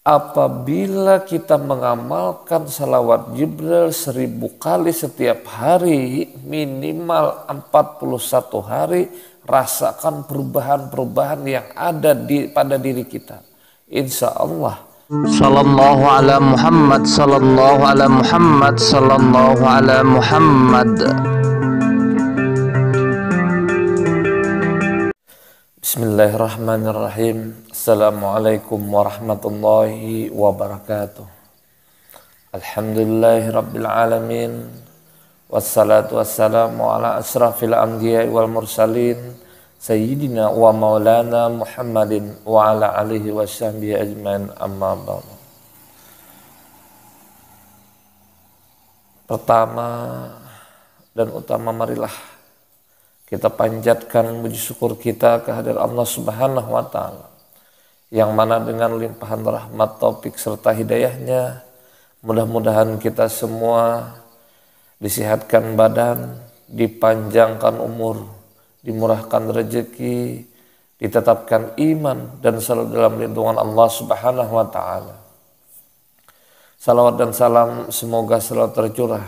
apabila kita mengamalkan salawat Jibril 1000 kali setiap hari, minimal 41 hari, rasakan perubahan-perubahan yang ada pada diri kita. Insya Allah. Sallallahu ala Muhammad, sallallahu ala Muhammad, sallallahu ala Muhammad. Bismillahirrahmanirrahim. Assalamualaikum warahmatullahi wabarakatuh. Alhamdulillahirabbil alamin. Wassalatu wassalamu ala asrafil anbiya'i wal mursalin sayyidina wa maulana Muhammadin wa ala alihi wa sahbihi ajmain, amma ba'du. Pertama dan utama, marilah kita panjatkan puji syukur kita kehadirat Allah Subhanahu wa taala, yang mana dengan limpahan rahmat, taufik serta hidayahnya, mudah-mudahan kita semua disihatkan badan, dipanjangkan umur, dimurahkan rezeki, ditetapkan iman, dan selalu dalam lindungan Allah Subhanahu wa taala. Salawat dan salam semoga selalu tercurah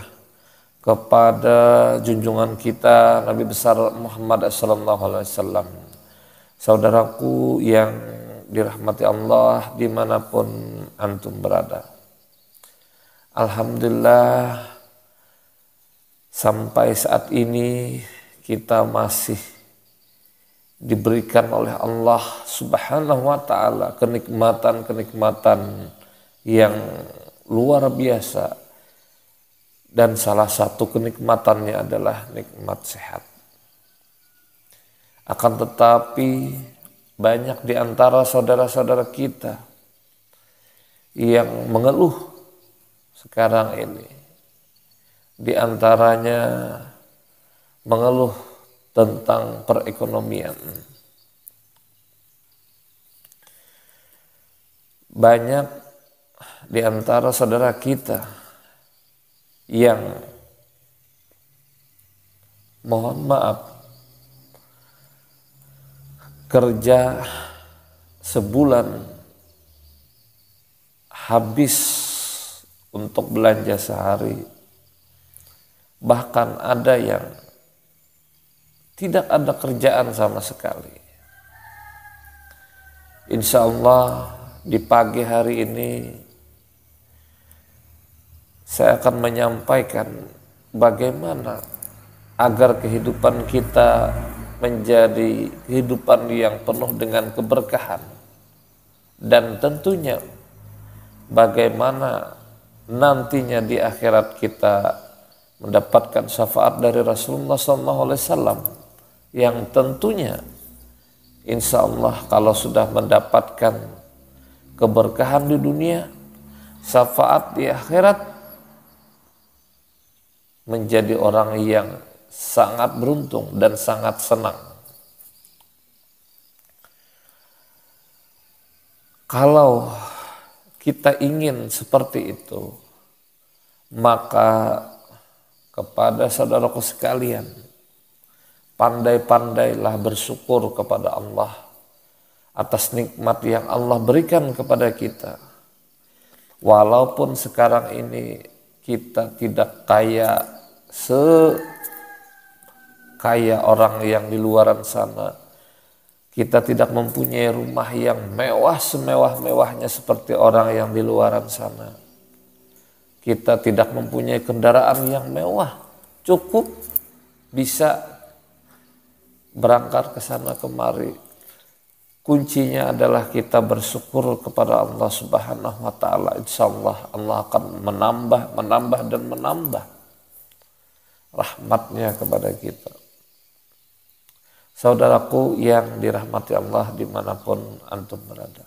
kepada junjungan kita Nabi besar Muhammad SAW. Saudaraku yang dirahmati Allah dimanapun antum berada. Alhamdulillah, sampai saat ini kita masih diberikan oleh Allah Subhanahu wa taala kenikmatan-kenikmatan yang luar biasa, dan salah satu kenikmatannya adalah nikmat sehat. Akan tetapi banyak di antara saudara-saudara kita yang mengeluh sekarang ini. Di antaranya mengeluh tentang perekonomian. Banyak di antara saudara kita yang mohon maaf kerja sebulan habis untuk belanja sehari, bahkan ada yang tidak ada kerjaan sama sekali. Insya Allah di pagi hari ini saya akan menyampaikan bagaimana agar kehidupan kita menjadi kehidupan yang penuh dengan keberkahan, dan tentunya bagaimana nantinya di akhirat kita mendapatkan syafaat dari Rasulullah SAW, yang tentunya insya Allah kalau sudah mendapatkan keberkahan di dunia, syafaat di akhirat, menjadi orang yang sangat beruntung dan sangat senang. Kalau kita ingin seperti itu, maka kepada saudaraku sekalian, pandai-pandailah bersyukur kepada Allah atas nikmat yang Allah berikan kepada kita. Walaupun sekarang ini kita tidak kaya sekaya orang yang di luaran sana. Kita tidak mempunyai rumah yang mewah semewah-mewahnya seperti orang yang di luaran sana. Kita tidak mempunyai kendaraan yang mewah, cukup bisa berangkat ke sana kemari. Kuncinya adalah kita bersyukur kepada Allah Subhanahu wa taala. Insyaallah Allah akan menambah dan menambah rahmatnya kepada kita. Saudaraku yang dirahmati Allah dimanapun antum berada.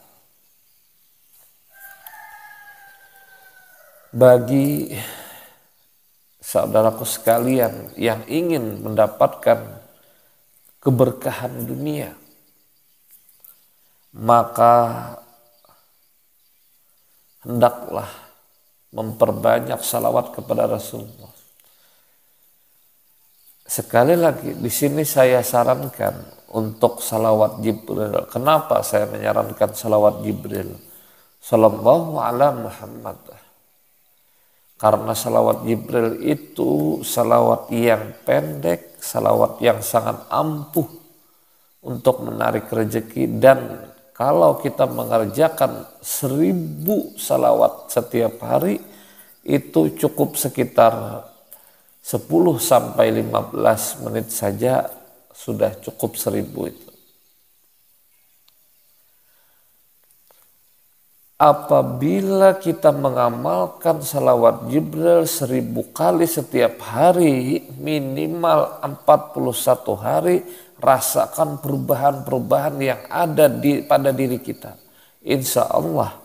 Bagi saudaraku sekalian yang ingin mendapatkan keberkahan dunia, maka hendaklah memperbanyak salawat kepada Rasulullah. Sekali lagi di sini saya sarankan untuk salawat Jibril. Kenapa saya menyarankan salawat Jibril? Sallallahu ala Muhammad. Karena salawat Jibril itu salawat yang pendek, salawat yang sangat ampuh untuk menarik rezeki, dan kalau kita mengerjakan 1000 salawat setiap hari itu cukup sekitar 10 sampai 15 menit saja sudah cukup 1000 itu. Apabila kita mengamalkan salawat Jibril 1000 kali setiap hari, minimal 41 hari, rasakan perubahan-perubahan yang ada pada diri kita. Insya Allah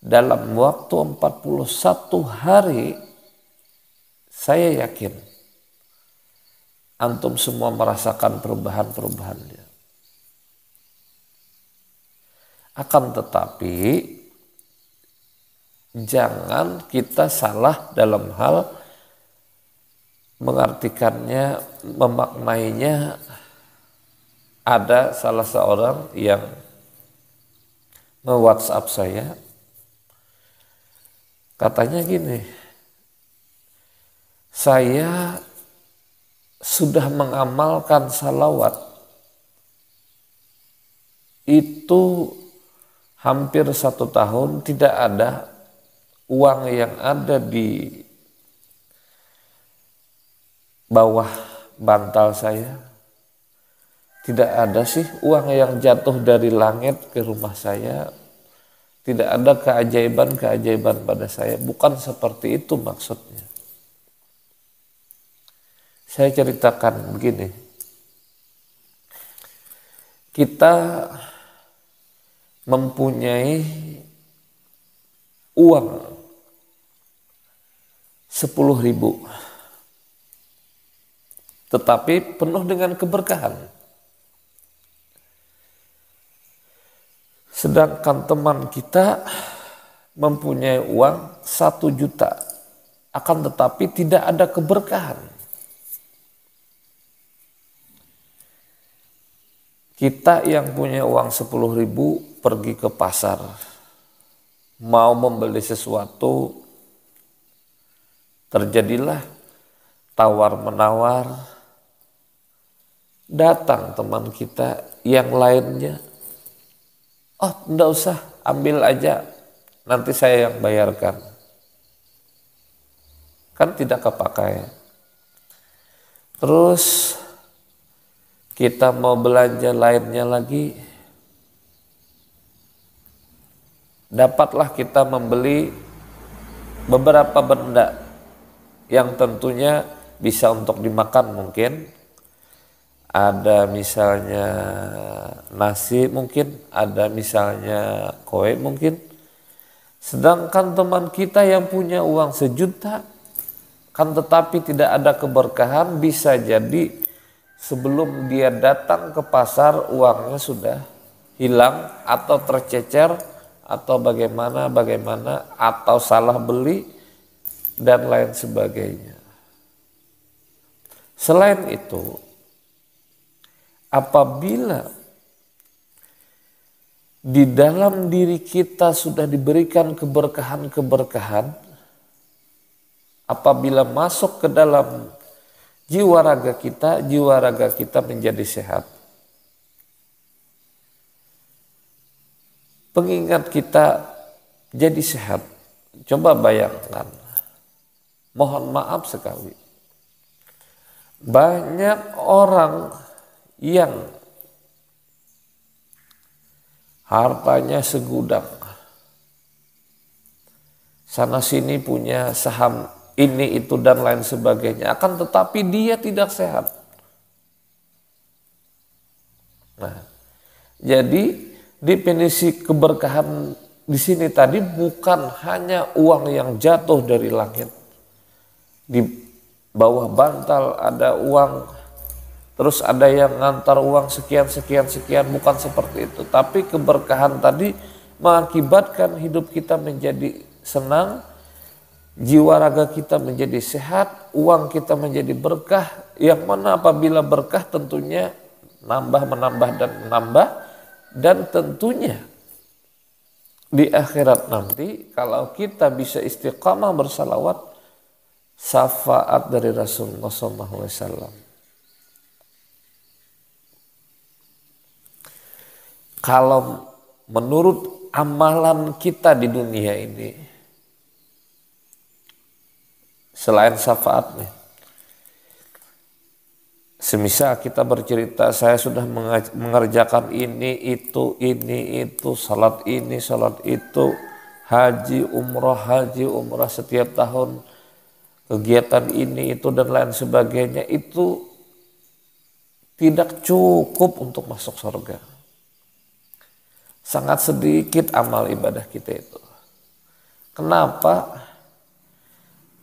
dalam waktu 41 hari, saya yakin antum semua merasakan perubahan-perubahannya. Akan tetapi jangan kita salah dalam hal mengartikannya, memaknainya. Ada salah seorang yang nge-WhatsApp saya, katanya gini, saya sudah mengamalkan salawat itu hampir 1 tahun, tidak ada uang yang ada di bawah bantal saya. Tidak ada sih uang yang jatuh dari langit ke rumah saya. Tidak ada keajaiban-keajaiban pada saya. Bukan seperti itu maksudnya. Saya ceritakan begini. Kita mempunyai uang 10.000, tetapi penuh dengan keberkahan. Sedangkan teman kita mempunyai uang 1 juta, akan tetapi tidak ada keberkahan. Kita yang punya uang 10.000 pergi ke pasar, mau membeli sesuatu, terjadilah tawar-menawar. Datang teman kita yang lainnya, oh enggak usah, ambil aja, nanti saya yang bayarkan. Kan tidak kepakai. Terus kita mau belanja lainnya lagi, dapatlah kita membeli beberapa benda yang tentunya bisa untuk dimakan mungkin. Ada misalnya nasi mungkin, ada misalnya kue mungkin. Sedangkan teman kita yang punya uang 1 juta, kan tetapi tidak ada keberkahan, bisa jadi sebelum dia datang ke pasar uangnya sudah hilang atau tercecer atau bagaimana atau salah beli dan lain sebagainya. Selain itu, apabila di dalam diri kita sudah diberikan keberkahan-keberkahan, apabila masuk ke dalam jiwa raga kita menjadi sehat. Pengingat kita jadi sehat. Coba bayangkan, mohon maaf sekali, banyak orang yang hartanya segudang, sana sini punya saham ini itu dan lain sebagainya, akan tetapi dia tidak sehat. Nah, jadi definisi keberkahan di sini tadi bukan hanya uang yang jatuh dari langit, di bawah bantal ada uang, terus ada yang ngantar uang sekian, bukan seperti itu. Tapi keberkahan tadi mengakibatkan hidup kita menjadi senang, jiwa raga kita menjadi sehat, uang kita menjadi berkah, yang mana apabila berkah tentunya menambah, dan tentunya di akhirat nanti kalau kita bisa istiqamah bersalawat, syafaat dari Rasulullah SAW. Kalau menurut amalan kita di dunia ini, selain syafaatnya, semisal kita bercerita, saya sudah mengerjakan ini, itu, salat ini, salat itu, haji, umrah setiap tahun, kegiatan ini, itu, dan lain sebagainya, itu tidak cukup untuk masuk surga. Sangat sedikit amal ibadah kita itu. Kenapa?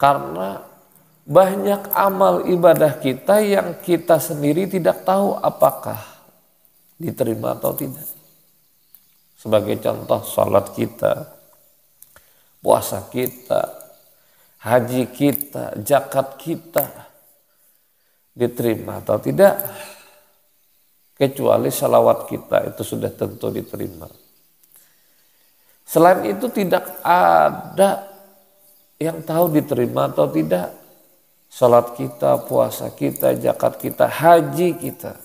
Karena banyak amal ibadah kita yang kita sendiri tidak tahu apakah diterima atau tidak. Sebagai contoh, salat kita, puasa kita, haji kita, zakat kita diterima atau tidak. Kecuali salawat kita itu sudah tentu diterima. Selain itu tidak ada yang tahu diterima atau tidak. Salat kita, puasa kita, zakat kita, haji kita.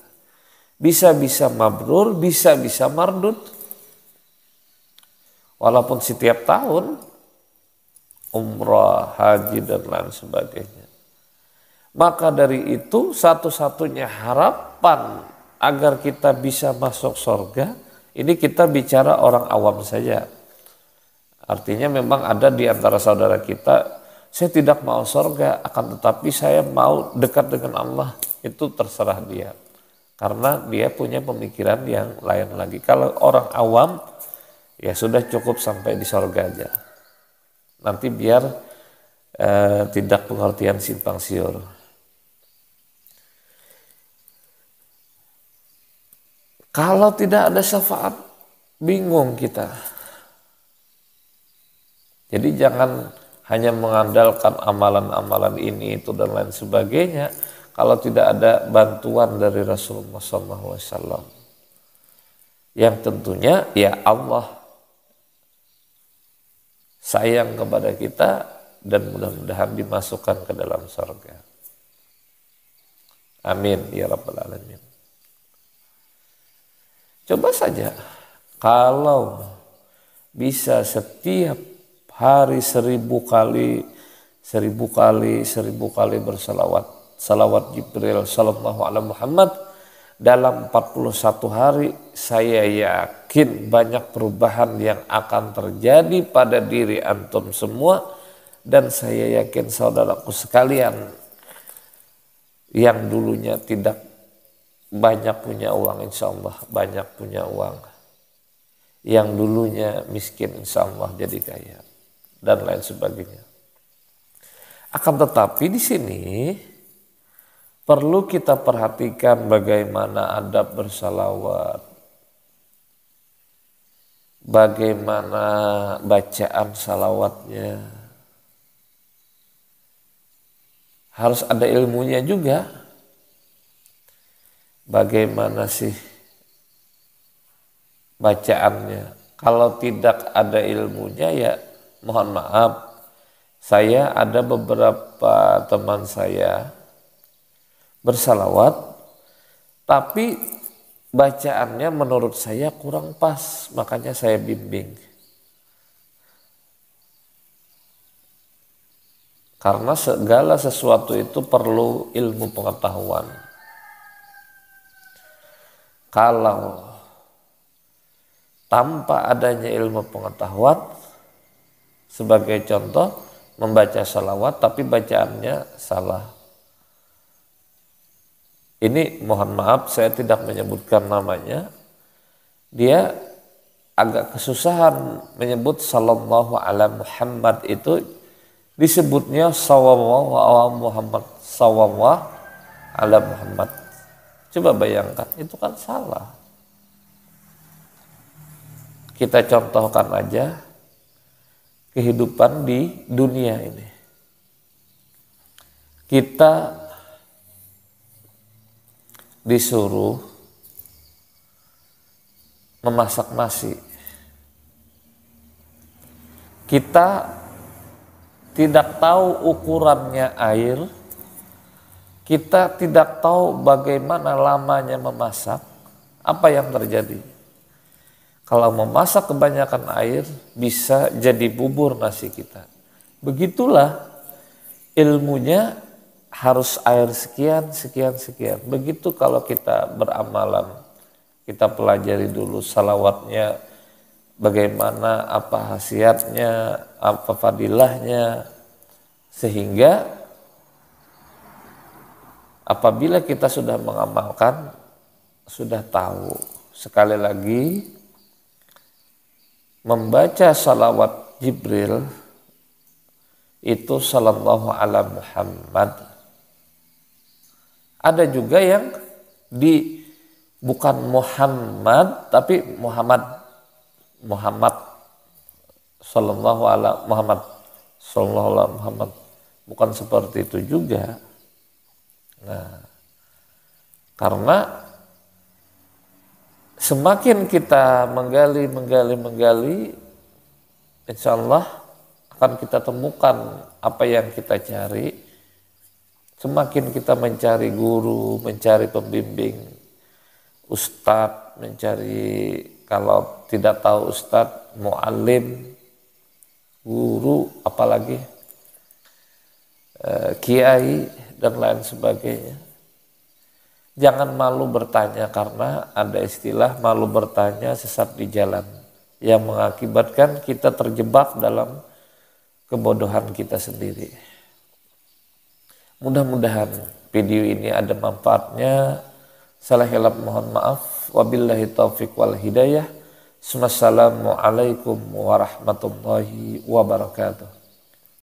Bisa-bisa mabrur, bisa-bisa mardud. Walaupun setiap tahun, umrah, haji, dan lain sebagainya. Maka dari itu satu-satunya harapan agar kita bisa masuk surga, ini kita bicara orang awam saja. Artinya memang ada di antara saudara kita, saya tidak mau surga, akan tetapi saya mau dekat dengan Allah. Itu terserah dia. Karena dia punya pemikiran yang lain lagi. Kalau orang awam, ya sudah cukup sampai di surga aja. Nanti biar tidak pengertian simpang siur. Kalau tidak ada syafaat, bingung kita. Jadi jangan hanya mengandalkan amalan-amalan ini, itu, dan lain sebagainya. Kalau tidak ada bantuan dari Rasulullah SAW. Yang tentunya ya Allah sayang kepada kita dan mudah-mudahan dimasukkan ke dalam surga. Amin ya rabbal alamin. Coba saja kalau bisa setiap hari 1000 kali bersalawat. Salawat Jibril sallallahu alaihi Muhammad dalam 41 hari, saya yakin banyak perubahan yang akan terjadi pada diri antum semua. Dan saya yakin saudaraku sekalian yang dulunya tidak banyak punya uang, insya Allah banyak punya uang. Yang dulunya miskin, insya Allah jadi kaya, dan lain sebagainya. Akan tetapi di sini perlu kita perhatikan bagaimana adab bersalawat, bagaimana bacaan salawatnya. Harus ada ilmunya juga. Bagaimana sih bacaannya? Kalau tidak ada ilmunya ya mohon maaf. Saya ada beberapa teman saya bersalawat, tapi bacaannya menurut saya kurang pas, makanya saya bimbing. Karena segala sesuatu itu perlu ilmu pengetahuan. Kalau tanpa adanya ilmu pengetahuan, sebagai contoh membaca salawat tapi bacaannya salah. Ini mohon maaf saya tidak menyebutkan namanya. Dia agak kesusahan menyebut sallallahu ala Muhammad, itu disebutnya sallallahu ala Muhammad, sallallahu ala Muhammad. Coba bayangkan, itu kan salah. Kita contohkan aja kehidupan di dunia ini. Kita disuruh memasak nasi. kita tidak tahu ukurannya air, kita tidak tahu bagaimana lamanya memasak, apa yang terjadi? Kalau memasak kebanyakan air, bisa jadi bubur nasi kita. Begitulah ilmunya, harus air sekian, sekian, sekian. Begitu kalau kita beramalan, kita pelajari dulu salawatnya, bagaimana, apa khasiatnya, apa fadilahnya, sehingga apabila kita sudah mengamalkan, sudah tahu. Sekali lagi, membaca salawat Jibril itu sallallahu ala Muhammad. Ada juga yang bukan Muhammad tapi Muhammad sallallahu ala Muhammad sallallahu ala Muhammad, bukan seperti itu juga. Nah, karena semakin kita menggali, insya Allah akan kita temukan apa yang kita cari. Semakin kita mencari guru, mencari pembimbing, ustadz, mencari, kalau tidak tahu ustadz, mu'alim, guru, apalagi kiai dan lain sebagainya. Jangan malu bertanya, karena ada istilah malu bertanya sesat di jalan yang mengakibatkan kita terjebak dalam kebodohan kita sendiri. Mudah-mudahan video ini ada manfaatnya. Salah hilaf mohon maaf. Wabillahi taufiq wal hidayah. Assalamualaikum warahmatullahi wabarakatuh.